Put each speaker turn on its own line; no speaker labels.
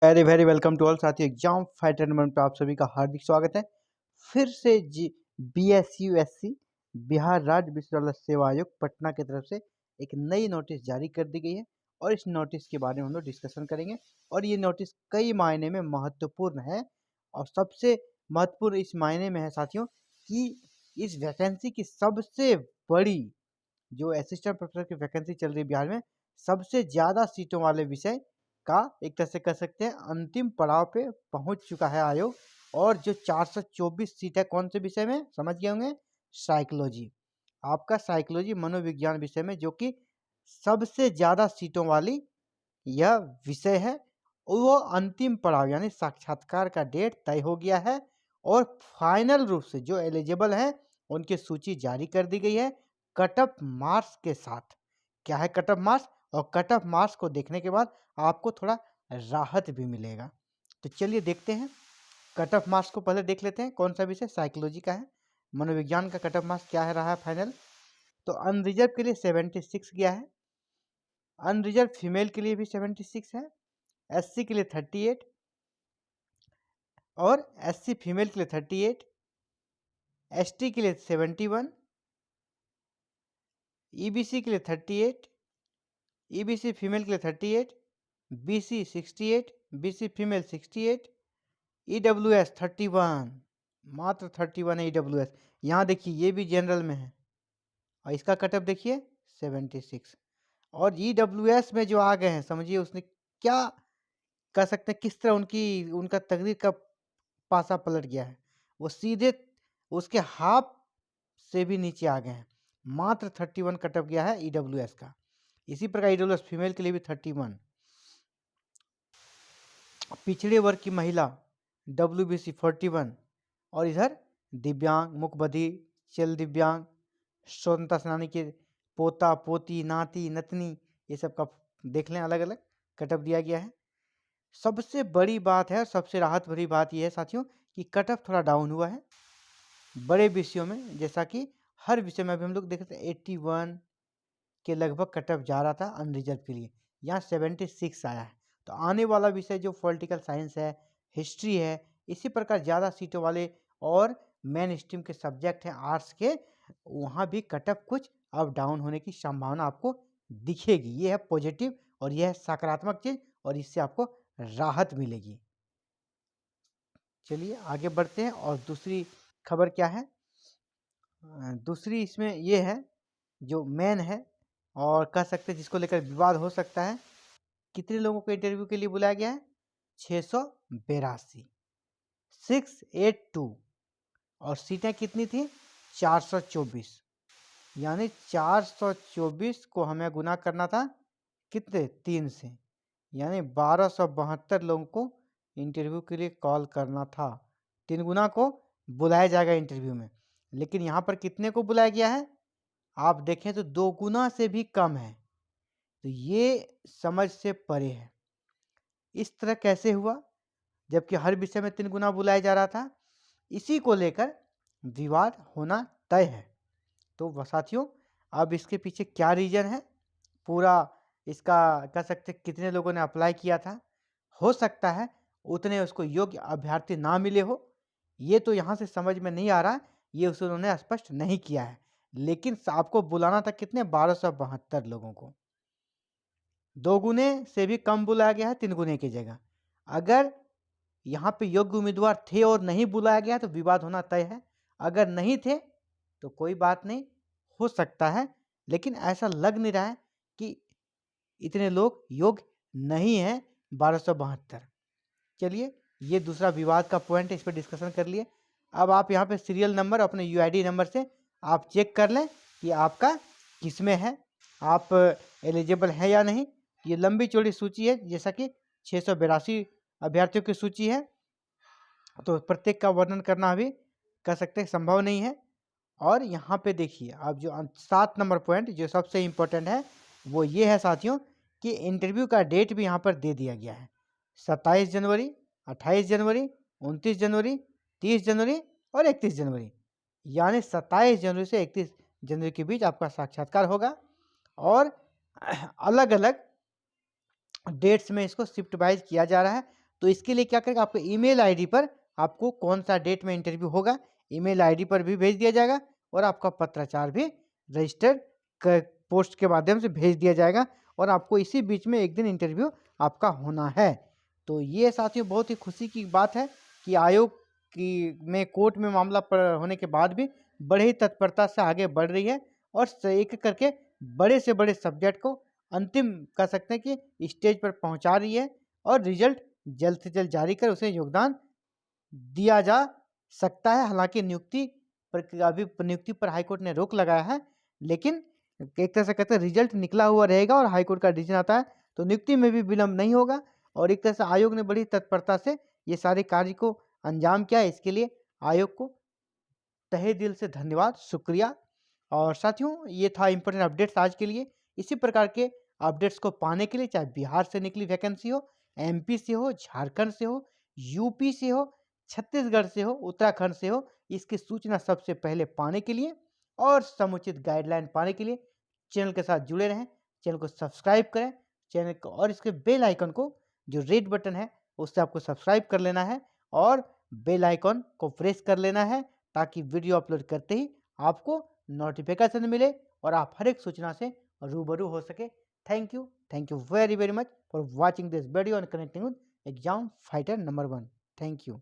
Very very welcome to all साथियों। Exam fighter number पे आप सभी का हार्दिक स्वागत है। फिर से BSUSC बिहार राज्य विश्वविद्यालय सेवा आयोग पटना की तरफ से एक नई नोटिस जारी कर दी गई है और इस नोटिस के बारे में हम लोग डिस्कशन करेंगे। और ये नोटिस कई मायने में महत्वपूर्ण है और सबसे महत्वपूर्ण इस मायने में है साथियों कि इस वैकेंसी की सबसे बड़ी जो असिस्टेंट प्रोफेसर की वैकेंसी चल रही है बिहार में, सबसे ज़्यादा सीटों वाले विषय का एक तरह से कह सकते हैं अंतिम पड़ाव पे पहुंच चुका है आयोग। और जो 424 सीट है कौन से विषय में समझ गए होंगे, साइकोलॉजी। आपका साइकोलॉजी मनोविज्ञान विषय में जो कि सबसे ज़्यादा सीटों वाली यह विषय है। वो अंतिम पड़ाव यानी साक्षात्कार का डेट तय हो गया है और फाइनल रूप से जो एलिजिबल हैं उनकी सूची जारी कर दी गई है कट ऑफ मार्क्स के साथ। क्या है कट ऑफ मार्क्स? और कट ऑफ मार्क्स को देखने के बाद आपको थोड़ा राहत भी मिलेगा। तो चलिए देखते हैं कट ऑफ मार्क्स को। पहले देख लेते हैं कौन सा विषय साइकोलॉजी का है। मनोविज्ञान का कट ऑफ मार्क्स क्या है रहा है फाइनल। तो अनरिजर्व के लिए 76 गया है, अनरिजर्व फीमेल के लिए भी 76 है, SC के लिए 38 और SC फीमेल के लिए 38, ST के लिए 71, EBC के लिए 38, EBC फीमेल के लिए 38, BC 68, BC फीमेल 68, EWS 31, मात्र 31 है EWS। यहाँ देखिए ये भी जनरल में है और इसका कटअप देखिए 76। और EWS में जो आ गए हैं समझिए उसने क्या कह सकते हैं, किस तरह उनका तकदीर का पासा पलट गया है। वो सीधे उसके हाफ से भी नीचे आ गए हैं, मात्र 31 कटअप गया है EWS का। इसी प्रकार EWS फीमेल के लिए भी 31। पिछड़े वर्ग की महिला WBC 41 और इधर दिव्यांग, मुकबधिर, चल दिव्यांग, स्वतंत्रता सेनानी के पोता पोती नाती नतनी, ये सब का देख लें अलग अलग कटअप दिया गया है। सबसे बड़ी बात है और सबसे राहत भरी बात यह है साथियों कि कटअप थोड़ा डाउन हुआ है बड़े विषयों में। जैसा कि हर विषय में अभी हम लोग देखते हैं 81 के लगभग कटअप जा रहा था अनरिजर्व के लिए, यहाँ 76 आया है। तो आने वाला विषय जो पॉलिटिकल साइंस है, हिस्ट्री है, इसी प्रकार ज़्यादा सीटों वाले और मेन स्ट्रीम के सब्जेक्ट हैं आर्ट्स के, वहाँ भी कटअप कुछ अप डाउन होने की संभावना आपको दिखेगी। ये है पॉजिटिव और यह है सकारात्मक चीज़ और इससे आपको राहत मिलेगी। चलिए आगे बढ़ते हैं। और दूसरी खबर क्या है, दूसरी इसमें ये है जो मेन है और कह सकते हैं जिसको लेकर विवाद हो सकता है। कितने लोगों को इंटरव्यू के लिए बुलाया गया है? 682, 682। और सीटें कितनी थी? 424। यानी 424 को हमें गुना करना था कितने? 3 से, यानी 1272 लोगों को इंटरव्यू के लिए कॉल करना था। 3 गुना को बुलाया जाएगा इंटरव्यू में, लेकिन यहाँ पर कितने को बुलाया गया है आप देखें तो 2 गुना से भी कम है। तो ये समझ से परे है। इस तरह कैसे हुआ जबकि हर विषय में 3 गुना बुलाया जा रहा था? इसी को लेकर विवाद होना तय है। तो साथियों अब इसके पीछे क्या रीजन है, पूरा इसका कह सकते कितने लोगों ने अप्लाई किया था, हो सकता है उतने उसको योग्य अभ्यर्थी ना मिले हो, ये तो यहाँ से समझ में नहीं आ रहा, ये उन्होंने स्पष्ट नहीं किया है। लेकिन आपको बुलाना था कितने? 1272 लोगों को। 2 गुने से भी कम बुलाया गया है 3 गुने की जगह। अगर यहाँ पे योग्य उम्मीदवार थे और नहीं बुलाया गया तो विवाद होना तय है, अगर नहीं थे तो कोई बात नहीं, हो सकता है, लेकिन ऐसा लग नहीं रहा है कि इतने लोग योग्य नहीं हैं 1272। चलिए ये दूसरा विवाद का पॉइंट है, इस पर डिस्कशन कर लिए। अब आप यहाँ पे सीरियल नंबर अपने UID नंबर से आप चेक कर लें कि आपका किस में है, आप एलिजिबल है या नहीं। ये लंबी चौड़ी सूची है, जैसा कि 682 अभ्यर्थियों की सूची है, तो प्रत्येक का वर्णन करना अभी कह सकते हैं संभव नहीं है। और यहाँ पे देखिए अब जो 7 नंबर पॉइंट जो सबसे इम्पोर्टेंट है वो ये है साथियों कि इंटरव्यू का डेट भी यहाँ पर दे दिया गया है। 27 जनवरी, 28 जनवरी, 29 जनवरी, 30 जनवरी और 31 जनवरी। यानी 27 जनवरी से 31 जनवरी के बीच आपका साक्षात्कार होगा और अलग अलग डेट्स में इसको शिफ्ट वाइज किया जा रहा है। तो इसके लिए क्या करेगा, आपके ईमेल आईडी पर आपको कौन सा डेट में इंटरव्यू होगा, ईमेल आईडी पर भी भेज दिया जाएगा और आपका पत्राचार भी रजिस्टर पोस्ट के माध्यम से भेज दिया जाएगा और आपको इसी बीच में एक दिन इंटरव्यू आपका होना है। तो ये साथियों बहुत ही खुशी की बात है कि आयोग की में कोर्ट में मामला होने के बाद भी बड़े ही तत्परता से आगे बढ़ रही है और एक एक करके बड़े से बड़े सब्जेक्ट को अंतिम कह सकते हैं कि स्टेज पर पहुंचा रही है और रिजल्ट जल्द से जल्द जारी कर उसे योगदान दिया जा सकता है। हालांकि नियुक्ति पर हाईकोर्ट ने रोक लगाया है, लेकिन एक तरह से कहते हैं रिजल्ट निकला हुआ रहेगा और हाईकोर्ट का डिसीजन आता है तो नियुक्ति में भी विलंब नहीं होगा। और एक तरह से आयोग ने बड़ी तत्परता से ये सारे कार्य को अंजाम किया है, इसके लिए आयोग को तहे दिल से धन्यवाद, शुक्रिया। और साथियों ये था इंपॉर्टेंट अपडेट्स आज के लिए। इसी प्रकार के अपडेट्स को पाने के लिए चाहे बिहार से निकली वैकेंसी हो, एमपी से हो, झारखंड से हो, यूपी से हो, छत्तीसगढ़ से हो, उत्तराखंड से हो, इसकी सूचना सबसे पहले पाने के लिए और समुचित गाइडलाइन पाने के लिए चैनल के साथ जुड़े रहें। चैनल को सब्सक्राइब करें, चैनल को और इसके बेल आइकन को जो रेड बटन है उससे आपको सब्सक्राइब कर लेना है और बेल आइकन को प्रेस कर लेना है ताकि वीडियो अपलोड करते ही आपको नोटिफिकेशन मिले और आप हर एक सूचना से रूबरू हो सके। Thank you very very much for watching this video and connecting with exam fighter number 1। Thank you.